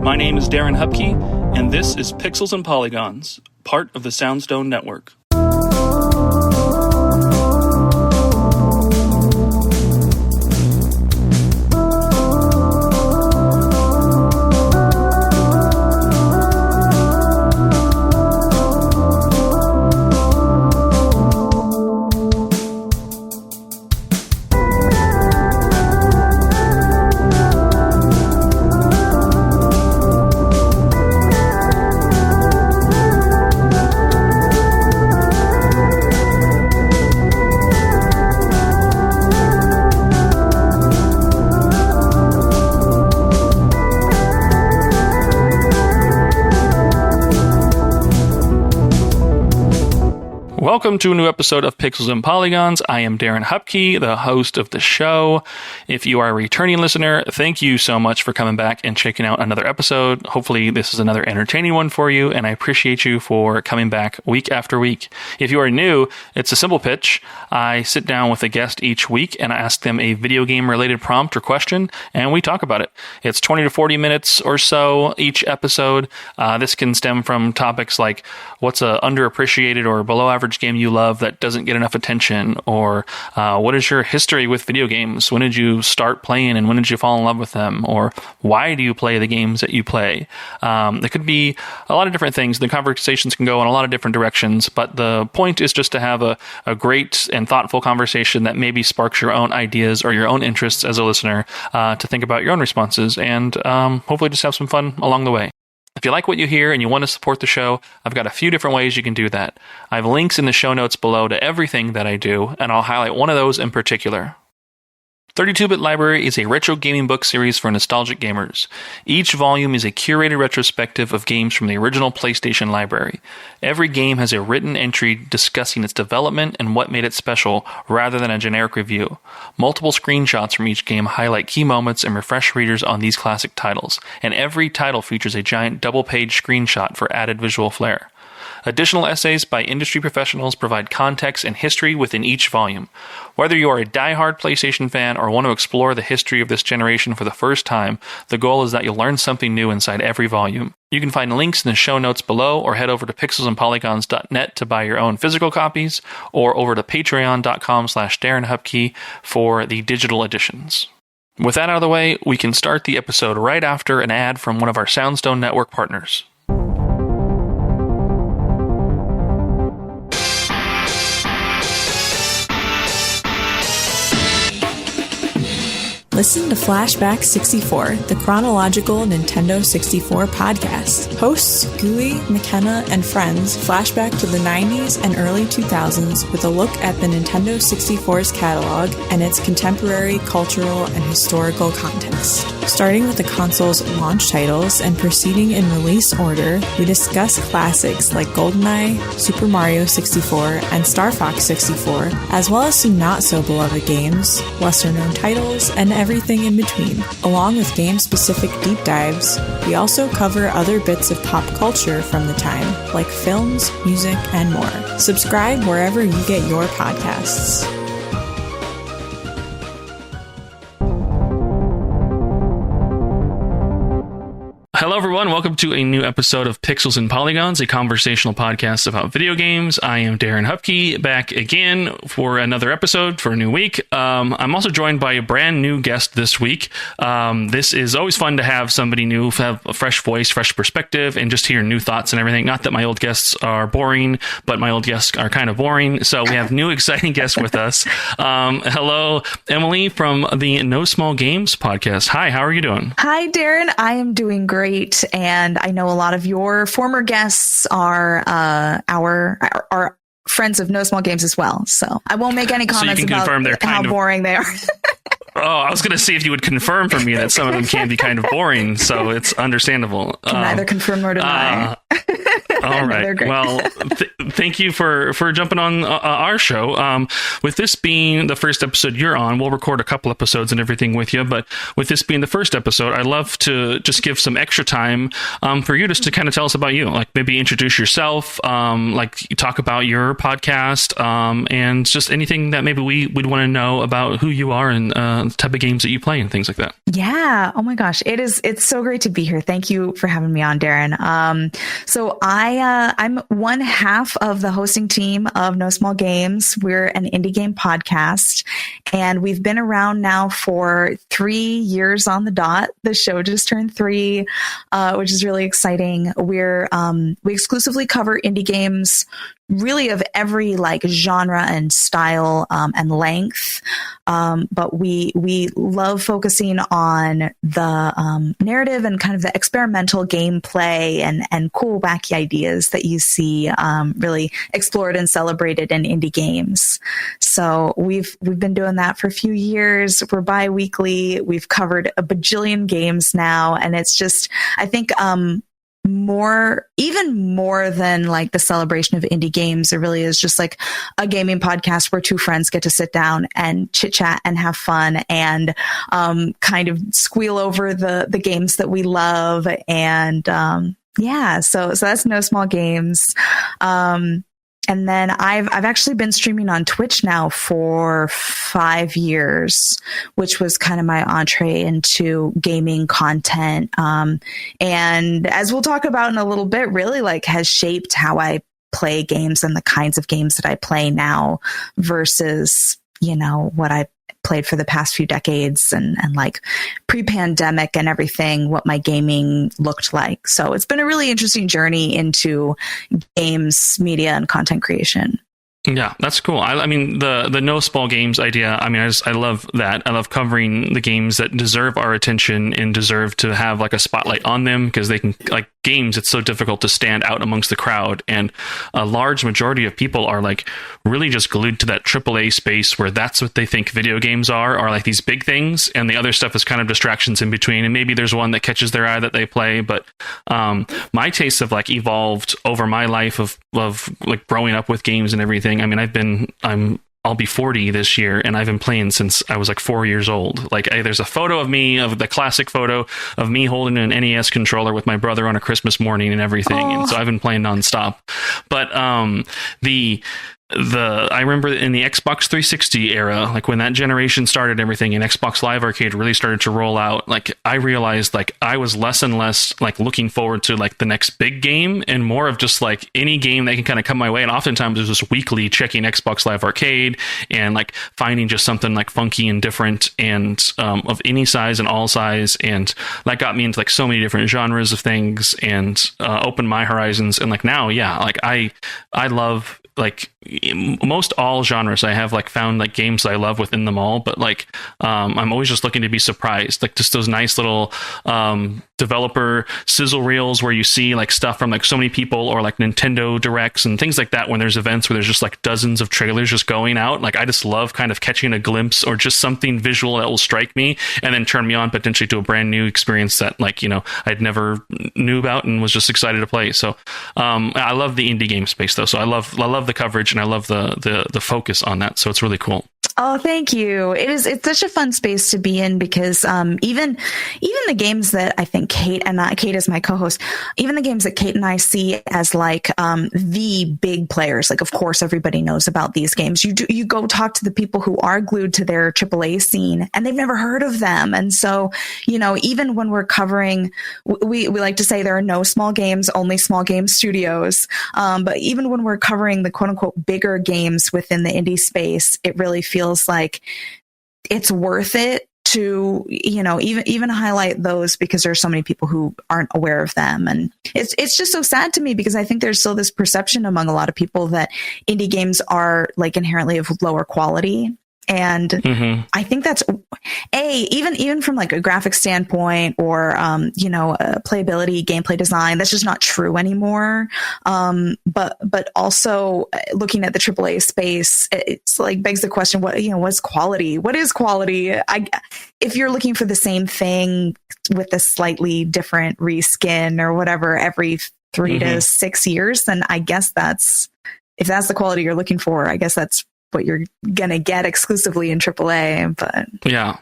My name is Darren Hupke, and this is Pixels and Polygons, part of the Soundstone Network. Welcome to a new episode of Pixels and Polygons. I am Darren Hupke, the host of the show. If you are a returning listener, thank you so much for coming back and checking out another episode. Hopefully this is another entertaining one for you, and I appreciate you for coming back week after week. If you are new, it's a simple pitch. I sit down with a guest each week and I ask them a video game related prompt or question, and we talk about it. It's 20 to 40 minutes or so each episode. This can stem from topics like what's a underappreciated or below average game you love that doesn't get enough attention, or what is your history with video games? When did you start playing and when did you fall in love with them? Or why do you play the games that you play? There could be a lot of different things. The conversations can go in a lot of different directions, but the point is just to have a great and thoughtful conversation that maybe sparks your own ideas or your own interests as a listener to think about your own responses and hopefully just have some fun along the way. If you like what you hear and you want to support the show, I've got a few different ways you can do that. I have links in the show notes below to everything that I do, and I'll highlight one of those in particular. 32-Bit Library is a retro gaming book series for nostalgic gamers. Each volume is a curated retrospective of games from the original PlayStation library. Every game has a written entry discussing its development and what made it special, rather than a generic review. Multiple screenshots from each game highlight key moments and refresh readers on these classic titles, and every title features a giant double-page screenshot for added visual flair. Additional essays by industry professionals provide context and history within each volume. Whether you are a die-hard PlayStation fan or want to explore the history of this generation for the first time, the goal is that you'll learn something new inside every volume. You can find links in the show notes below, or head over to pixelsandpolygons.net to buy your own physical copies, or over to patreon.com/Darren Hupke for the digital editions. With that out of the way, we can start the episode right after an ad from one of our Soundstone Network partners. Listen to Flashback 64, the chronological Nintendo 64 podcast. Hosts Gooey, McKenna, and friends flashback to the 90s and early 2000s with a look at the Nintendo 64's catalog and its contemporary cultural and historical context. Starting with the console's launch titles and proceeding in release order, we discuss classics like GoldenEye, Super Mario 64, and Star Fox 64, as well as some not-so-beloved games, lesser-known titles, and everything in between. Along with game-specific deep dives, we also cover other bits of pop culture from the time, like films, music, and more. Subscribe wherever you get your podcasts. Hello, everyone. Welcome to a new episode of Pixels and Polygons, a conversational podcast about video games. I am Darren Hupke, back again for another episode for a new week. I'm also joined by a brand new guest this week. This is always fun to have somebody new, have a fresh voice, fresh perspective, and just hear new thoughts and everything. Not that my old guests are boring, but my old guests are kind of boring. So we have new exciting guests with us. Hello, Emily from the NoSmallGames podcast. Hi, how are you doing? Hi, Darren. I am doing great. And I know a lot of your former guests are our friends of NoSmallGames as well. So I won't make any comments about how boring they are. Oh, I was going to see if you would confirm for me that some of them can be kind of boring, so it's understandable. Can neither confirm nor deny. All right. Well, thank you for jumping on our show. With this being the first episode you're on, we'll record a couple episodes and everything with you. But with this being the first episode, I'd love to just give some extra time for you just to kind of tell us about you. Like maybe introduce yourself, like talk about your podcast, and just anything that maybe we'd want to know about who you are and the type of games that you play and things like that. Yeah. Oh my gosh. It's so great to be here. Thank you for having me on, Darren. So I'm one half of the hosting team of NoSmallGames. We're an indie game podcast, and we've been around now for 3 years on the dot. The show just turned 3, which is really exciting. We exclusively cover indie games, really of every like genre and style and length. But we love focusing on the narrative and kind of the experimental gameplay and cool wacky ideas that you see really explored and celebrated in indie games. So we've been doing that for a few years. We're bi-weekly. We've covered a bajillion games now, and it's just, I think, even more than like the celebration of indie games, it really is just like a gaming podcast where two friends get to sit down and chit chat and have fun and kind of squeal over the games that we love. And so that's NoSmallGames. And then I've actually been streaming on Twitch now for 5 years, which was kind of my entree into gaming content. And as we'll talk about in a little bit, really like has shaped how I play games and the kinds of games that I play now versus, what I played for the past few decades and like pre-pandemic and everything, what my gaming looked like. So it's been a really interesting journey into games, media, and content creation. Yeah, that's cool. I mean, the NoSmallGames idea, I mean, I love that. I love covering the games that deserve our attention and deserve to have like a spotlight on them, because they can, like games, it's so difficult to stand out amongst the crowd. And a large majority of people are like really just glued to that AAA space where that's what they think video games are like these big things. And the other stuff is kind of distractions in between. And maybe there's one that catches their eye that they play. But my tastes have like evolved over my life of like growing up with games and everything. I mean, I'll be 40 this year, and I've been playing since I was like 4 years old. Like there's a photo of me, of the classic photo of me holding an NES controller with my brother on a Christmas morning and everything. Oh. And so I've been playing nonstop. But I remember in the Xbox 360 era, like when that generation started everything and Xbox Live Arcade really started to roll out, like I realized like I was less and less like looking forward to like the next big game and more of just like any game that can kind of come my way. And oftentimes it was just weekly checking Xbox Live Arcade and like finding just something like funky and different and of any size and all size. And that got me into like so many different genres of things and opened my horizons. And like now, yeah, like I love like most all genres. I have like found like games that I love within them all, but like I'm always just looking to be surprised, like just those nice little developer sizzle reels where you see like stuff from like so many people, or like Nintendo Directs and things like that, when there's events where there's just like dozens of trailers just going out. Like I just love kind of catching a glimpse or just something visual that will strike me and then turn me on potentially to a brand new experience that like I'd never knew about and was just excited to play. So I love the indie game space though, so I love the coverage and I love the focus on that, so it's really cool. Oh, thank you. It's such a fun space to be in, because even the games that I think Kate is my co-host, even the games that Kate and I see as like the big players, like of course everybody knows about these games. You go talk to the people who are glued to their AAA scene and they've never heard of them. And so, even when we're covering, we like to say there are no small games, only small game studios. But even when we're covering the quote unquote bigger games within the indie space, it really feels like it's worth it to, even highlight those, because there's so many people who aren't aware of them. And it's just so sad to me, because I think there's still this perception among a lot of people that indie games are like inherently of lower quality. And I think that's even from like a graphic standpoint or, playability, gameplay design, that's just not true anymore. But also looking at the AAA space, it's like begs the question, what's quality? What is quality? If you're looking for the same thing with a slightly different reskin or whatever every 3 to 6 years, then I guess if that's the quality you're looking for, I guess that's what you're going to get exclusively in AAA. But yeah,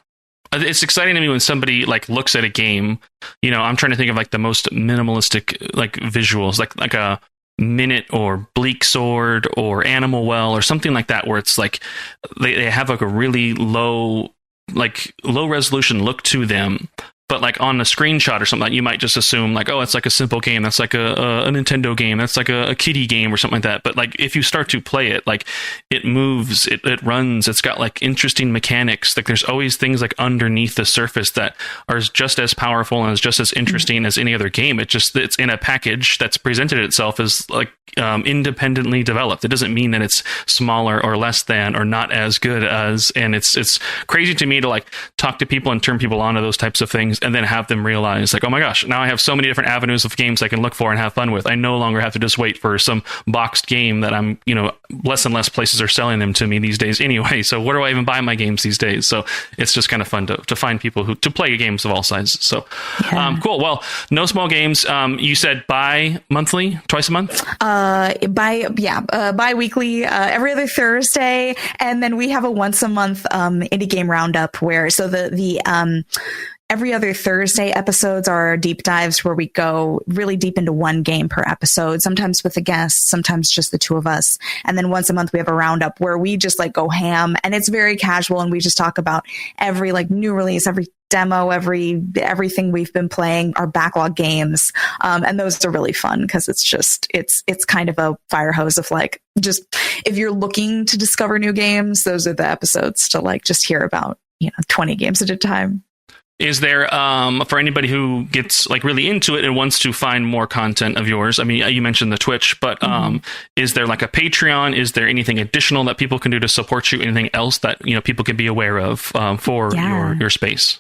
it's exciting to me when somebody like looks at a game, I'm trying to think of like the most minimalistic like visuals, like a Minute or Bleak Sword or Animal Well or something like that, where it's like they have like a really low resolution look to them. But like on a screenshot or something, like you might just assume like, oh, it's like a simple game. That's like a Nintendo game. That's like a kiddie game or something like that. But like if you start to play it, like it moves, it runs. It's got like interesting mechanics. Like there's always things like underneath the surface that are just as powerful and is just as interesting as any other game. It's in a package that's presented itself as like independently developed. It doesn't mean that it's smaller or less than or not as good as. And it's crazy to me to like talk to people and turn people on to those types of things, and then have them realize like, oh my gosh, now I have so many different avenues of games I can look for and have fun with. I no longer have to just wait for some boxed game that I'm, less and less places are selling them to me these days anyway. So where do I even buy my games these days? So it's just kind of fun to find people to play games of all sizes. So cool. Well, NoSmallGames, you said bi-monthly, twice a month? Bi-weekly, every other Thursday. And then we have a once a month indie game roundup where, so the every other Thursday episodes are deep dives where we go really deep into one game per episode, sometimes with a guest, sometimes just the two of us. And then once a month we have a roundup where we just like go ham, and it's very casual, and we just talk about every like new release, every demo, everything we've been playing, our backlog games. And those are really fun because it's kind of a fire hose of like, just if you're looking to discover new games, those are the episodes to like just hear about, 20 games at a time. Is there, for anybody who gets like really into it and wants to find more content of yours? I mean, you mentioned the Twitch, but is there like a Patreon? Is there anything additional that people can do to support you? Anything else that, people can be aware of for your space?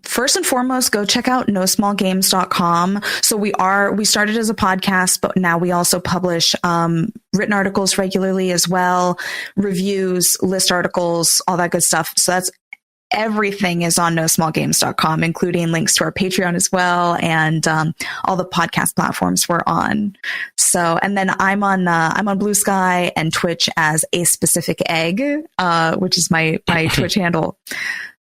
First and foremost, go check out NoSmallGames.com. So we started as a podcast, but now we also publish written articles regularly as well, reviews, list articles, all that good stuff. So that's everything is on NoSmallGames.com, including links to our Patreon as well, and all the podcast platforms we're on. So, and then I'm on Blue Sky and Twitch as A Specific Egg, which is my Twitch handle.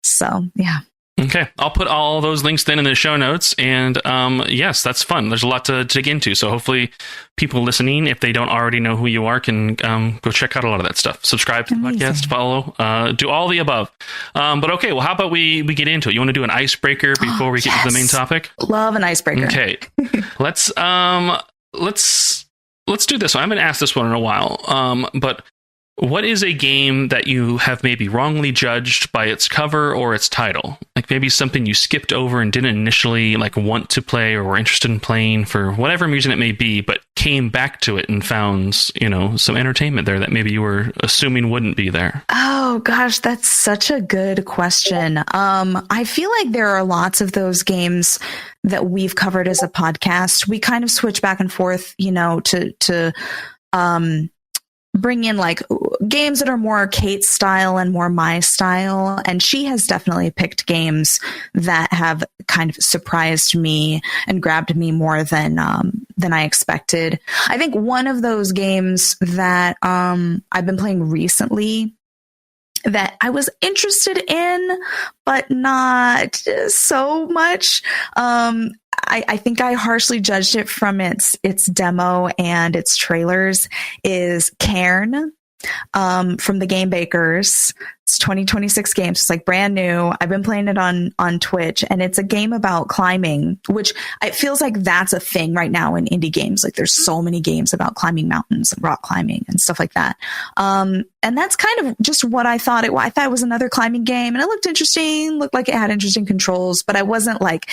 So, yeah. Okay, I'll put all those links then in the show notes. And yes, that's fun. There's a lot to dig into. So hopefully people listening, if they don't already know who you are, can go check out a lot of that stuff. Subscribe to the podcast, follow, do all the above. But okay, well, how about we get into it? You want to do an icebreaker before we get to the main topic? Love an icebreaker. Okay, let's do this one. I haven't asked this one in a while, but what is a game that you have maybe wrongly judged by its cover or its title? Like maybe something you skipped over and didn't initially like want to play or were interested in playing for whatever reason it may be, but came back to it and found, some entertainment there that maybe you were assuming wouldn't be there. Oh gosh, that's such a good question. I feel like there are lots of those games that we've covered as a podcast. We kind of switch back and forth, to bring in like games that are more Kate's style and more my style. And she has definitely picked games that have kind of surprised me and grabbed me more than I expected. I think one of those games that I've been playing recently that I was interested in, but not so much. I think I harshly judged it from its demo and its trailers, is Cairn, from the Game Bakers. It's 2026 games. It's like brand new. I've been playing it on Twitch, and it's a game about climbing, which it feels like that's a thing right now in indie games. Like there's so many games about climbing mountains and rock climbing and stuff like that. And that's kind of just what I thought I thought it was another climbing game, and it looked interesting, looked like it had interesting controls, but I wasn't like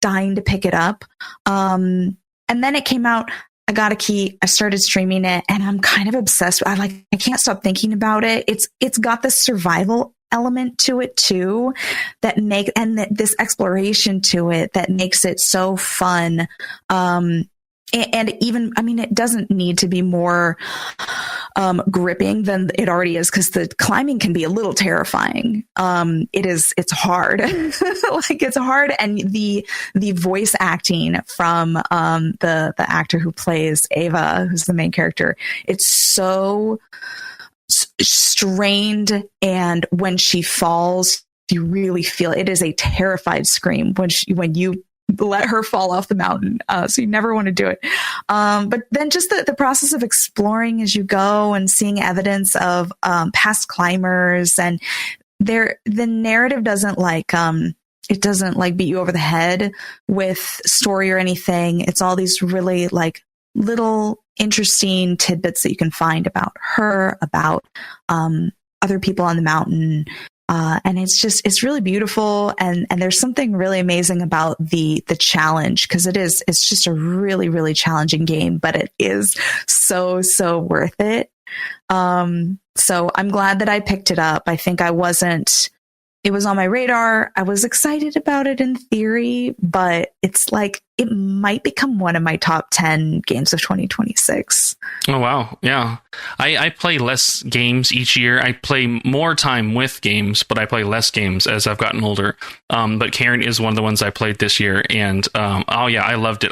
dying to pick it up. And then it came out. I got a key. I started streaming it, and I'm kind of obsessed. I can't stop thinking about it. It's got this survival element to it too, this exploration to it that makes it so fun. And even, I mean, it doesn't need to be more gripping than it already is, because the climbing can be a little terrifying. It's hard. Like, it's hard. And the voice acting from the actor who plays Ava, who's the main character, it's so strained. And when she falls, you really feel it is a terrified scream when you let her fall off the mountain. So you never want to do it. But then just the process of exploring as you go and seeing evidence of past climbers, and the narrative doesn't it doesn't like beat you over the head with story or anything. It's all these really like little interesting tidbits that you can find about her, about other people on the mountain. And it's really beautiful. And there's something really amazing about the challenge, because it's just a really, really challenging game, but it is so worth it. So I'm glad that I picked it up. I think it was on my radar. I was excited about it in theory, but it's like, it might become one of my top 10 games of 2026. Oh, wow. Yeah. I play less games each year. I play more time with games, but I play less games as I've gotten older. But Karen is one of the ones I played this year. And, I loved it.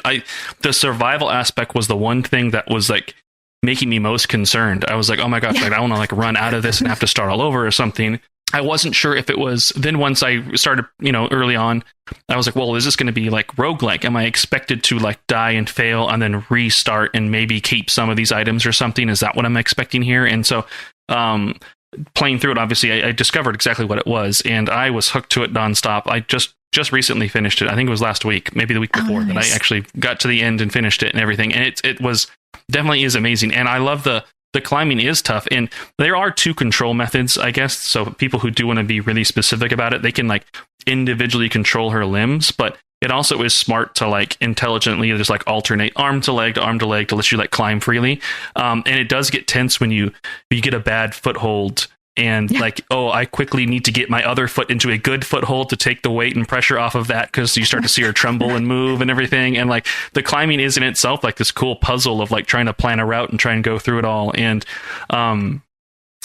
The survival aspect was the one thing that was like making me most concerned. I was like, oh my gosh, like, I want to like run out of this and have to start all over or something. I wasn't sure if it was. Then once I started, early on, I was like, well, is this going to be like roguelike? Am I expected to like die and fail and then restart and maybe keep some of these items or something? Is that what I'm expecting here? And so playing through it, obviously, I discovered exactly what it was, and I was hooked to it nonstop. I just recently finished it. I think it was last week, maybe the week before, that I actually got to the end and finished it and everything. And it was definitely is amazing. And I love the climbing is tough, and there are two control methods, I guess. So people who do want to be really specific about it, they can like individually control her limbs, but it also is smart to like intelligently just like alternate arm to leg to let you like climb freely. And it does get tense when you get a bad foothold. And like, oh, I quickly need to get my other foot into a good foothold to take the weight and pressure off of that, because you start to see her tremble and move and everything. And like the climbing is in itself like this cool puzzle of like trying to plan a route and try and go through it all. And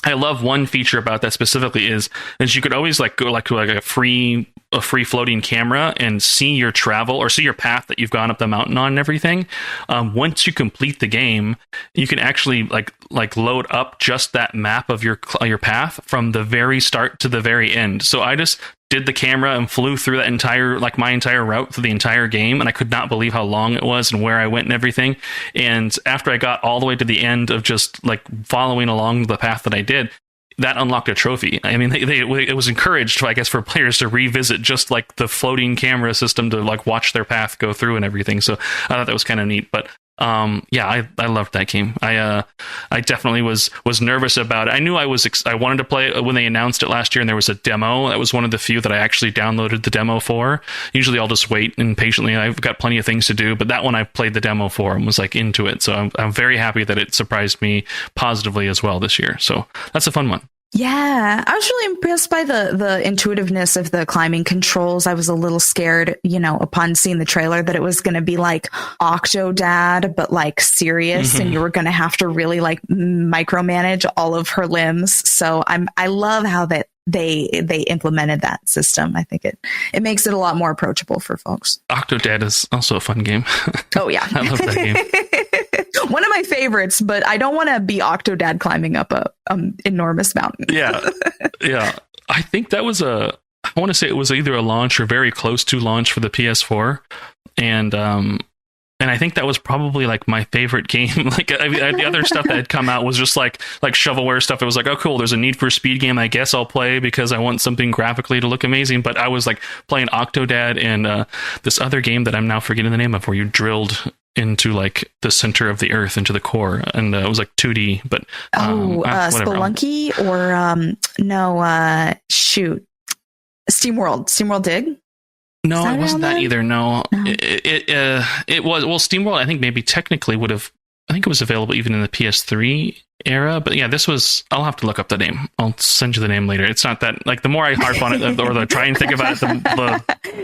I love one feature about that specifically is you could always like go like to like a free floating camera and see your travel or see your path that you've gone up the mountain on and everything. Once you complete the game, you can actually like load up just that map of your path from the very start to the very end. So I just did the camera and flew through that my entire route through the entire game, and I could not believe how long it was and where I went and everything. And after I got all the way to the end of just like following along the path that I did, that unlocked a trophy. I mean, it was encouraged, I guess, for players to revisit just like the floating camera system to like watch their path go through and everything. So I thought that was kind of neat. But I loved that game. I definitely was nervous about it. I knew I wanted to play it when they announced it last year, and there was a demo. That was one of the few that I actually downloaded the demo for. Usually I'll just wait and patiently. I've got plenty of things to do, but that one I played the demo for and was like into it. So I'm very happy that it surprised me positively as well this year. So that's a fun one. Yeah, I was really impressed by the intuitiveness of the climbing controls. I was a little scared, upon seeing the trailer, that it was going to be like Octodad, but like serious, and you were going to have to really like micromanage all of her limbs. So I love how that they implemented that system. I think it makes it a lot more approachable for folks. Octodad is also a fun game. Oh yeah, I love that game. One of my favorites, but I don't want to be Octodad climbing up a enormous mountain. Yeah. I think that was I want to say it was either a launch or very close to launch for the PS4, and I think that was probably like my favorite game. Like the other stuff that had come out was just like shovelware stuff. It was like, oh cool, there's a Need for Speed game. I guess I'll play because I want something graphically to look amazing. But I was like playing Octodad and this other game that I'm now forgetting the name of, where you drilled into like the center of the earth, into the core, and it was like 2D. But Spelunky or SteamWorld Dig. No, it wasn't that either. No, it was. Well, SteamWorld, I think maybe technically would have I think it was available even in the PS3 era, but yeah, this was, I'll have to look up the name. I'll send you the name later. It's not that, like, the more I harp on it or try and think about it,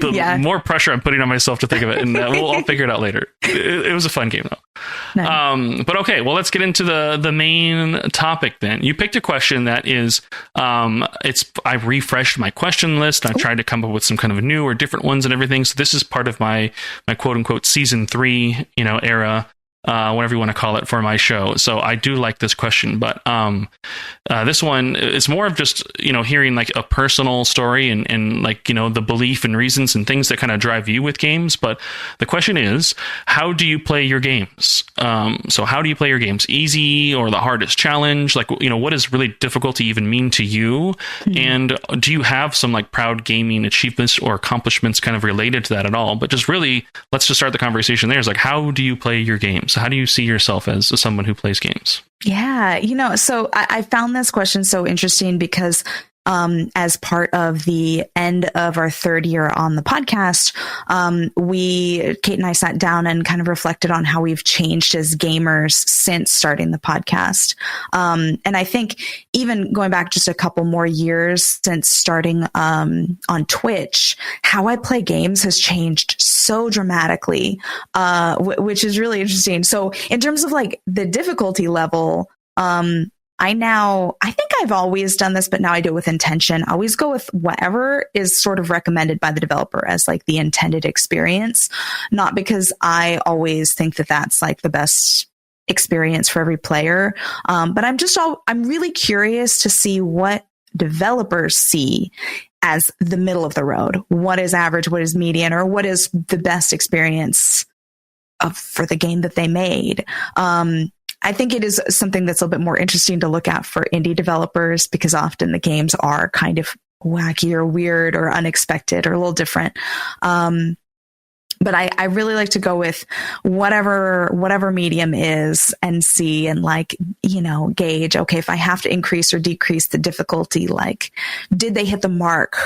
the more pressure I'm putting on myself to think of it, and I'll figure it out later. It was a fun game though. Nice. But okay, well, let's get into the main topic then. You picked a question that is, I refreshed my question list. I tried to come up with some kind of new or different ones and everything. So this is part of my quote unquote season 3, era. Whatever you want to call it, for my show. So I do like this question, but this one is more of just, hearing like a personal story and like, the belief and reasons and things that kind of drive you with games. But the question is, how do you play your games? So how do you play your games? Easy or the hardest challenge? Like, what does really difficulty even mean to you? Mm-hmm. And do you have some like proud gaming achievements or accomplishments kind of related to that at all? But just really, let's just start the conversation there. It's like, how do you play your games? How do you see yourself as someone who plays games? Yeah, so I found this question so interesting because as part of the end of our third year on the podcast, Kate and I sat down and kind of reflected on how we've changed as gamers since starting the podcast. And I think even going back just a couple more years since starting on Twitch, how I play games has changed so dramatically, which is really interesting. So in terms of like the difficulty level, I think I've always done this, but now I do it with intention. I always go with whatever is sort of recommended by the developer as like the intended experience, not because I always think that that's like the best experience for every player. But I'm really curious to see what developers see as the middle of the road. What is average? What is median? Or what is the best experience for the game that they made? I think it is something that's a little bit more interesting to look at for indie developers because often the games are kind of wacky or weird or unexpected or a little different. But I really like to go with whatever medium is and see and like, gauge, okay, if I have to increase or decrease the difficulty, like, did they hit the mark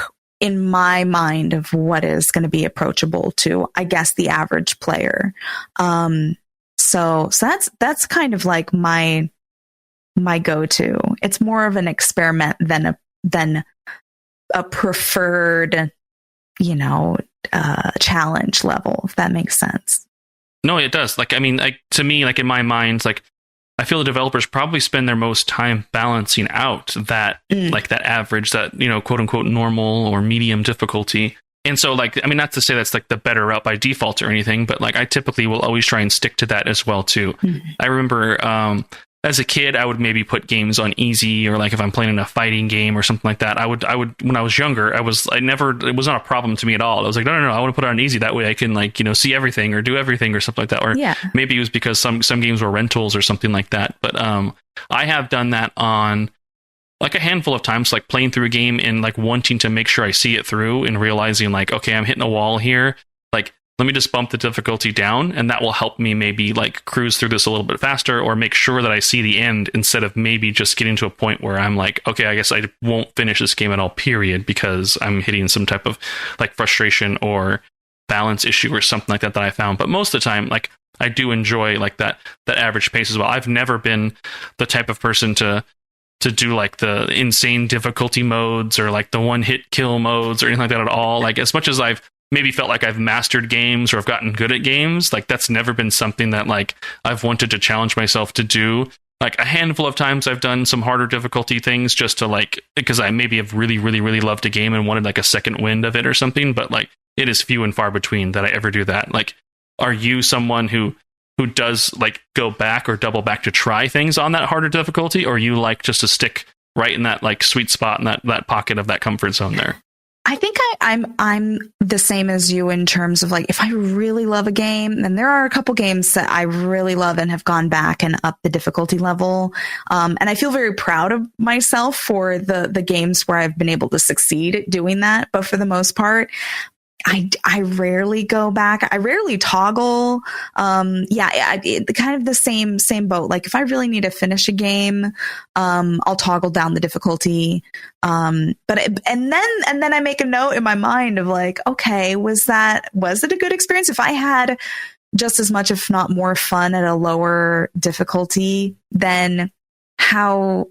in my mind of what is going to be approachable to, I guess, the average player? So that's kind of like my go-to. It's more of an experiment than a preferred, challenge level, if that makes sense. No, it does. Like, I mean, like, to me, like in my mind, like, I feel the developers probably spend their most time balancing out that, like that average, that, quote unquote, normal or medium difficulty. And so, like, I mean, not to say that's like the better route by default or anything, but like I typically will always try and stick to that as well too. Mm-hmm. I remember as a kid, I would maybe put games on easy, or like if I'm playing in a fighting game or something like that, I would when I was younger, it was not a problem to me at all. I was like, no, I want to put it on easy. That way I can like, see everything or do everything or something like that. Or maybe it was because some games were rentals or something like that. But I have done that on like a handful of times, like playing through a game and like wanting to make sure I see it through and realizing like, okay, I'm hitting a wall here. Like, let me just bump the difficulty down, and that will help me maybe like cruise through this a little bit faster, or make sure that I see the end instead of maybe just getting to a point where I'm like, okay, I guess I won't finish this game at all, period, because I'm hitting some type of like frustration or balance issue or something like that I found. But most of the time, like, I do enjoy like that average pace as well. I've never been the type of person to do like the insane difficulty modes or like the one hit kill modes or anything like that at all. Like, as much as I've maybe felt like I've mastered games or I've gotten good at games, like that's never been something that like I've wanted to challenge myself to do. Like a handful of times I've done some harder difficulty things just to like, because I maybe have really, really, really loved a game and wanted like a second wind of it or something. But like, it is few and far between that I ever do that. Like, are you someone who does like go back or double back to try things on that harder difficulty, or you like just to stick right in that like sweet spot in that pocket of that comfort zone there? I think I'm the same as you in terms of like, if I really love a game, and there are a couple games that I really love and have gone back and up the difficulty level. And I feel very proud of myself for the games where I've been able to succeed at doing that. But for the most part, I rarely go back. I rarely toggle. Kind of the same boat. Like if I really need to finish a game, I'll toggle down the difficulty. And then I make a note in my mind of like, okay, was it a good experience? If I had just as much, if not more fun at a lower difficulty, then how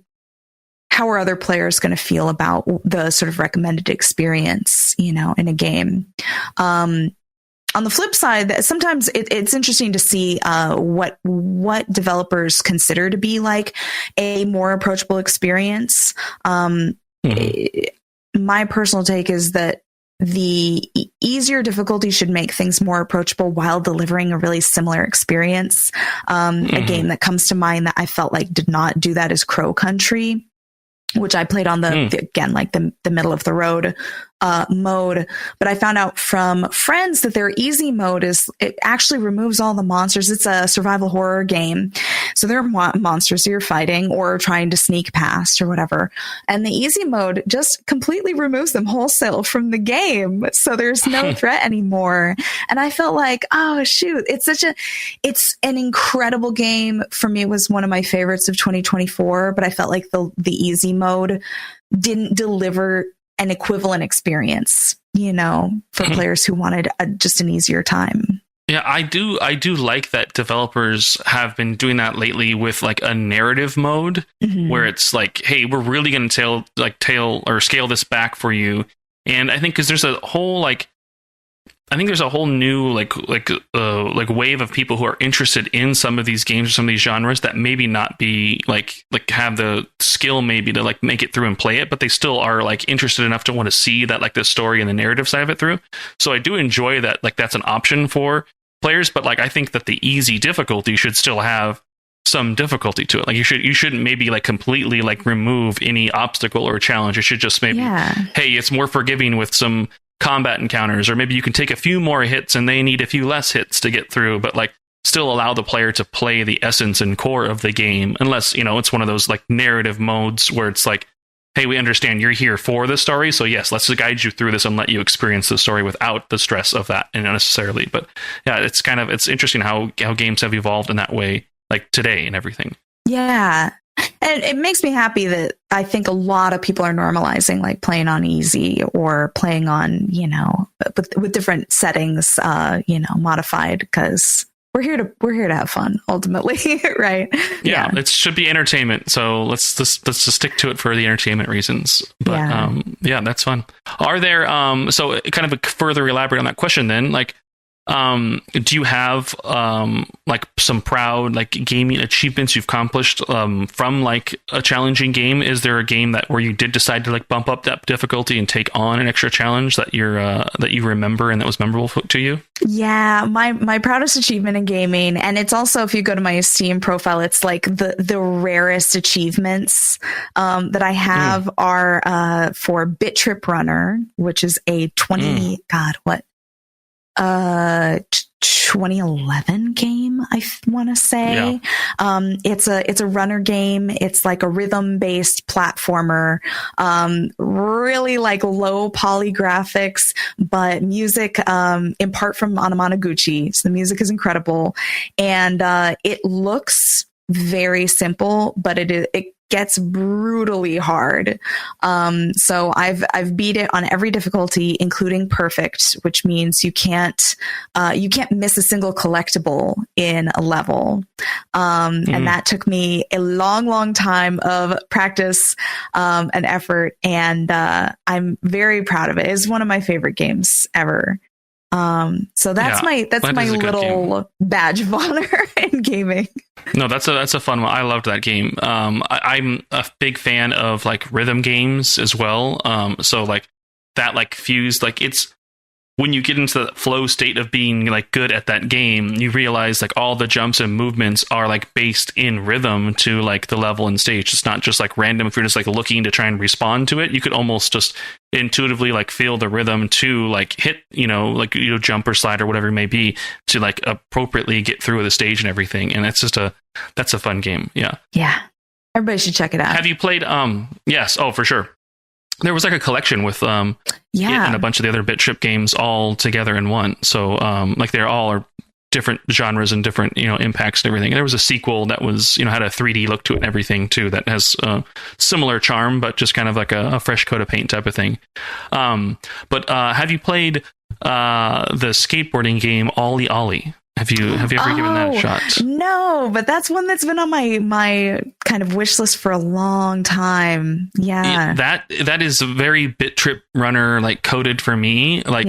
are other players going to feel about the sort of recommended experience, in a game? On the flip side, sometimes it's interesting to see what developers consider to be like a more approachable experience. My personal take is that the easier difficulty should make things more approachable while delivering a really similar experience. A game that comes to mind that I felt like did not do that is Crow Country, which I played on the middle of the road mode. But I found out from friends that their easy mode it actually removes all the monsters. It's a survival horror game. So there are monsters you're fighting or trying to sneak past or whatever. And the easy mode just completely removes them wholesale from the game. So there's no threat anymore. And I felt like, oh shoot, it's an incredible game. For me, it was one of my favorites of 2024, but I felt like the easy mode didn't deliver an equivalent experience, for players who wanted just an easier time. Yeah, I do like that developers have been doing that lately with like a narrative mode where it's like, hey, we're really going to tail or scale this back for you. And I think because there's a whole new wave of people who are interested in some of these games or some of these genres that maybe not be like have the skill maybe to like make it through and play it, but they still are like interested enough to want to see that like the story and the narrative side of it through. So I do enjoy that, like that's an option for players, but like I think that the easy difficulty should still have some difficulty to it. Like you shouldn't maybe like completely like remove any obstacle or challenge. It should just maybe, hey, it's more forgiving with some combat encounters, or maybe you can take a few more hits and they need a few less hits to get through, but like still allow the player to play the essence and core of the game, unless it's one of those like narrative modes where it's like, hey, we understand you're here for the story, so yes, let's guide you through this and let you experience the story without the stress of that necessarily. But yeah, it's interesting how games have evolved in that way, like today and everything. Yeah. And it makes me happy that I think a lot of people are normalizing like playing on easy or playing on, with different settings, modified, because we're here to have fun ultimately, right? Yeah, it should be entertainment. So let's just stick to it for the entertainment reasons. But that's fun. Are there so kind of a further elaborate on that question then, like do you have like some proud like gaming achievements you've accomplished from like a challenging game? Is there a game where you did decide to like bump up that difficulty and take on an extra challenge that you remember and that was memorable to you? Yeah, my proudest achievement in gaming, and it's also, if you go to my Steam profile, it's like the rarest achievements that I have are for Bit Trip Runner, which is a 2011 game, I want to say. Yeah. It's a runner game. It's like a rhythm based platformer, really like low poly graphics, but music, in part from Anamanaguchi. So the music is incredible, and it looks very simple, but it gets brutally hard. So I've beat it on every difficulty, including perfect, which means you can't miss a single collectible in a level. And that took me a long, long time of practice, and effort. And, I'm very proud of it. It's one of my favorite games ever. So that's my little badge of honor in gaming. No, that's a fun one. I loved that game. I'm a big fan of like rhythm games as well. So like that, like fused, like it's when you get into the flow state of being like good at that game, you realize like all the jumps and movements are like based in rhythm to like the level and stage. It's not just like random. If you're just like looking to try and respond to it, you could almost just intuitively like feel the rhythm to like hit, jump or slide or whatever it may be to like appropriately get through the stage and everything. And that's a fun game. Yeah. Yeah. Everybody should check it out. Have you played? Yes. Oh, for sure. There was like a collection with it and a bunch of the other BitTrip games all together in one. So like they're all are different genres and different impacts and everything. And there was a sequel that was had a 3D look to it and everything too, that has similar charm, but just kind of like a fresh coat of paint type of thing. But have you played the skateboarding game Ollie Ollie? Have you ever given that a shot? No, but that's one that's been on my kind of wish list for a long time. Yeah. That is a very bit trip runner like coded for me. Like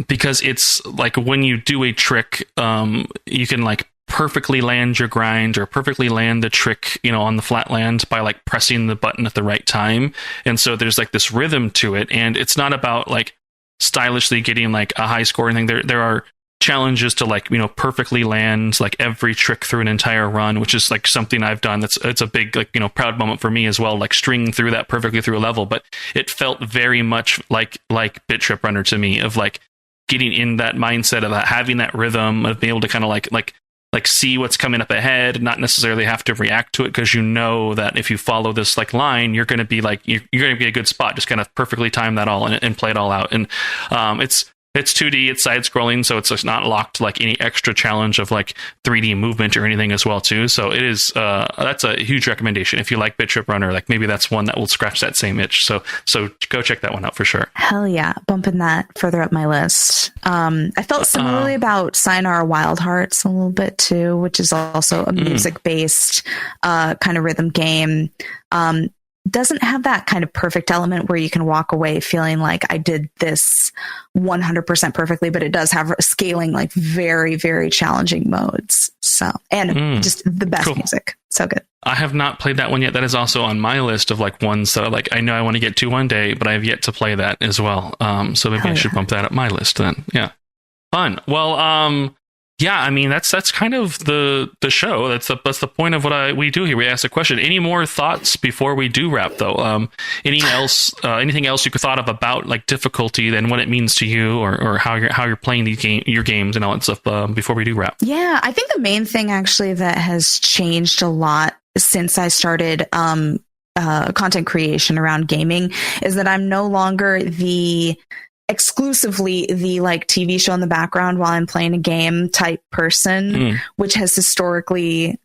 because it's like when you do a trick, you can like perfectly land your grind or perfectly land the trick, on the flat land by like pressing the button at the right time. And so there's like this rhythm to it, and it's not about like stylishly getting like a high score or anything. There are challenges to like, perfectly land like every trick through an entire run, which is like something I've done. It's a big like, proud moment for me as well, like stringing through that perfectly through a level. But it felt very much like Bit Trip Runner to me, of like getting in that mindset of having that rhythm of being able to kind of like see what's coming up ahead, not necessarily have to react to it, because that if you follow this like line, you're going to be like you're going to be a good spot. Just kind of perfectly time that all and play it all out. And it's 2D, it's side scrolling, so it's just not locked to like any extra challenge of like 3D movement or anything as well too. So it is that's a huge recommendation. If you like Bit Trip Runner, like maybe that's one that will scratch that same itch. So go check that one out for sure. Hell yeah, bumping that further up my list. I felt similarly about Sayonara Wild Hearts a little bit too, which is also a music based kind of rhythm game. Doesn't have that kind of perfect element where you can walk away feeling like I did this 100% perfectly, but it does have scaling like very, very challenging modes. So, and just the best music. So good. I have not played that one yet. That is also on my list of like ones that I know I want to get to one day, but I have yet to play that as well. So maybe I should bump that up my list then. Yeah. Fun. Well, yeah, I mean, that's kind of the show. That's the point of what we do here. We ask a question. Any more thoughts before we do wrap, though? Anything else you could thought of about like difficulty and what it means to you, or how you're playing your games and all that stuff before we do wrap? Yeah, I think the main thing actually that has changed a lot since I started content creation around gaming is that I'm no longer exclusively the like TV show in the background while I'm playing a game type person, which has historically,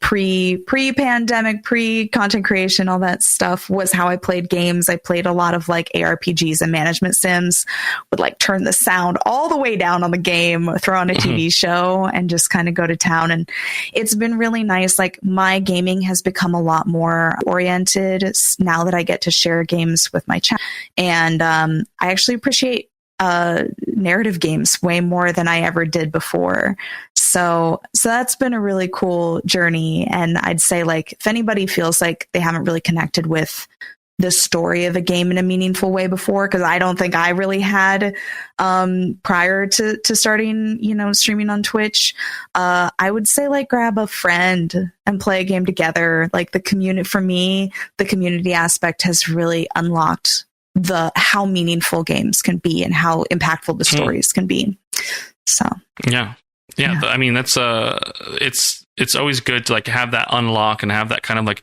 pre-pandemic, pre-content creation, all that stuff was how I played games. I played a lot of like ARPGs and management sims, would like turn the sound all the way down on the game, throw on a TV show and just kind of go to town. And it's been really nice. Like my gaming has become a lot more oriented now that I get to share games with my chat. And I actually appreciate narrative games way more than I ever did before. So that's been a really cool journey. And I'd say like if anybody feels like they haven't really connected with the story of a game in a meaningful way before, because I don't think I really had prior to starting, streaming on Twitch, I would say like grab a friend and play a game together. Like the community aspect has really unlocked how meaningful games can be and how impactful the stories can be. So yeah. I mean, that's it's always good to like have that unlock and have that kind of like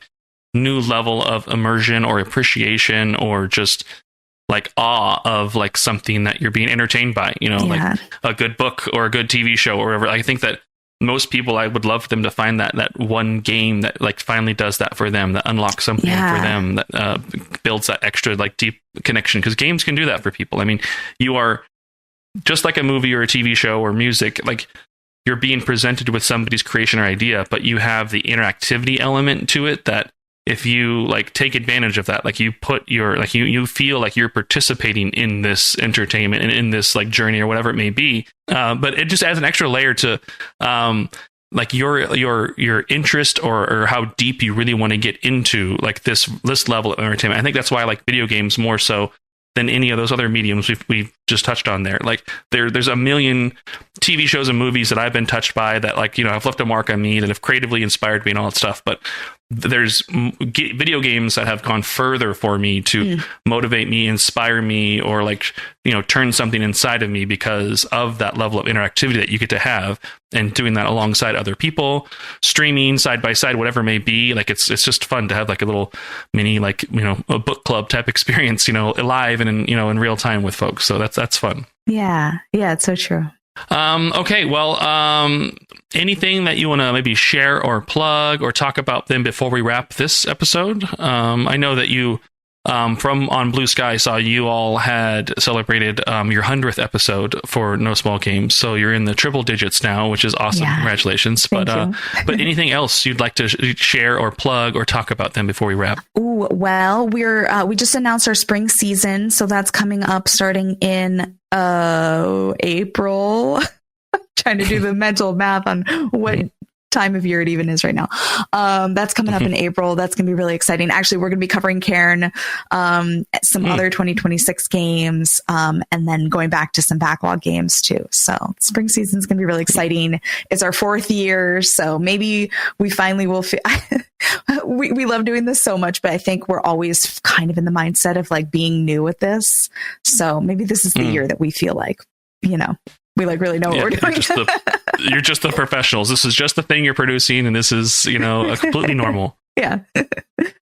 new level of immersion or appreciation or just like awe of like something that you're being entertained by, like a good book or a good TV show or whatever. I think that most people, I would love for them to find that one game that like finally does that for them, that unlocks something for them, that builds that extra like deep connection, because games can do that for people. I mean, you are just like a movie or a TV show or music, like you're being presented with somebody's creation or idea, but you have the interactivity element to it that if you like take advantage of that, like you put your like you feel like you're participating in this entertainment and in this like journey or whatever it may be, but it just adds an extra layer to like your interest or how deep you really want to get into like this level of entertainment. I think that's why I like video games more so than any of those other mediums we've just touched on there. Like there's a million TV shows and movies that I've been touched by that like, have left a mark on me, that have creatively inspired me and all that stuff. But there's video games that have gone further for me to motivate me, inspire me, or like, turn something inside of me because of that level of interactivity that you get to have, and doing that alongside other people, streaming side by side, whatever it may be. Like it's just fun to have like a little mini, like, a book club type experience, live and in real time with folks. So that's fun. Yeah. Yeah. It's so true. Okay. Well, anything that you want to maybe share or plug or talk about then before we wrap this episode? I know that you from on Blue Sky, I saw you all had celebrated your 100th episode for No Small Games. So you're in the triple digits now, which is awesome. Yeah. Congratulations. But anything else you'd like to share or plug or talk about them before we wrap? Ooh, well, we just announced our spring season. So that's coming up starting in April. Trying to do the mental math on what time of year it even is right now. That's coming up in April. That's going to be really exciting. Actually, we're going to be covering Cairn, some other 2026 games, and then going back to some backlog games too. So spring season is going to be really exciting. It's our 4th year. So maybe we finally will we love doing this so much, but I think we're always kind of in the mindset of like being new at this. So maybe this is the year that we feel like, we like really know what we're doing. You're just the professionals. This is just the thing you're producing, and this is, completely normal. Yeah.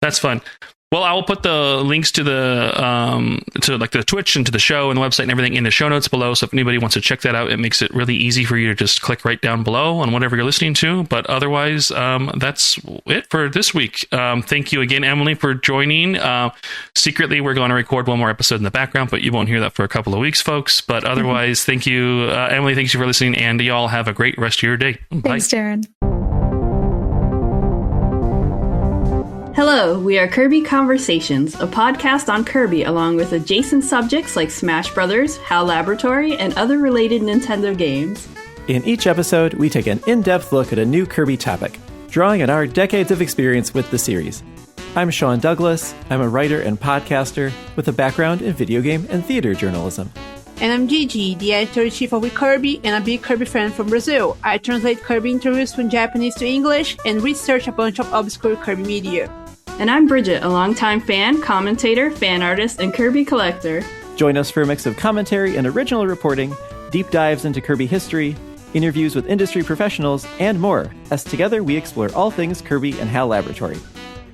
That's fun. Well, I will put the links to the Twitch and to the show and the website and everything in the show notes below. So if anybody wants to check that out, it makes it really easy for you to just click right down below on whatever you're listening to. But otherwise, that's it for this week. Thank you again, Emily, for joining. Secretly, we're going to record one more episode in the background, but you won't hear that for a couple of weeks, folks. But otherwise, thank you, Emily. Thank you for listening, and y'all have a great rest of your day. Bye. Thanks, Darren. Hello, we are Kirby Conversations, a podcast on Kirby along with adjacent subjects like Smash Brothers, HAL Laboratory, and other related Nintendo games. In each episode, we take an in-depth look at a new Kirby topic, drawing on our decades of experience with the series. I'm Sean Douglas. I'm a writer and podcaster with a background in video game and theater journalism. And I'm Gigi, the editor-in-chief of Kirby and a big Kirby fan from Brazil. I translate Kirby interviews from Japanese to English and research a bunch of obscure Kirby media. And I'm Bridget, a longtime fan, commentator, fan artist, and Kirby collector. Join us for a mix of commentary and original reporting, deep dives into Kirby history, interviews with industry professionals, and more, as together we explore all things Kirby and HAL Laboratory.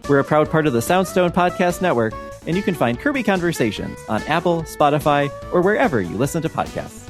We're a proud part of the Soundstone Podcast Network, and you can find Kirby Conversations on Apple, Spotify, or wherever you listen to podcasts.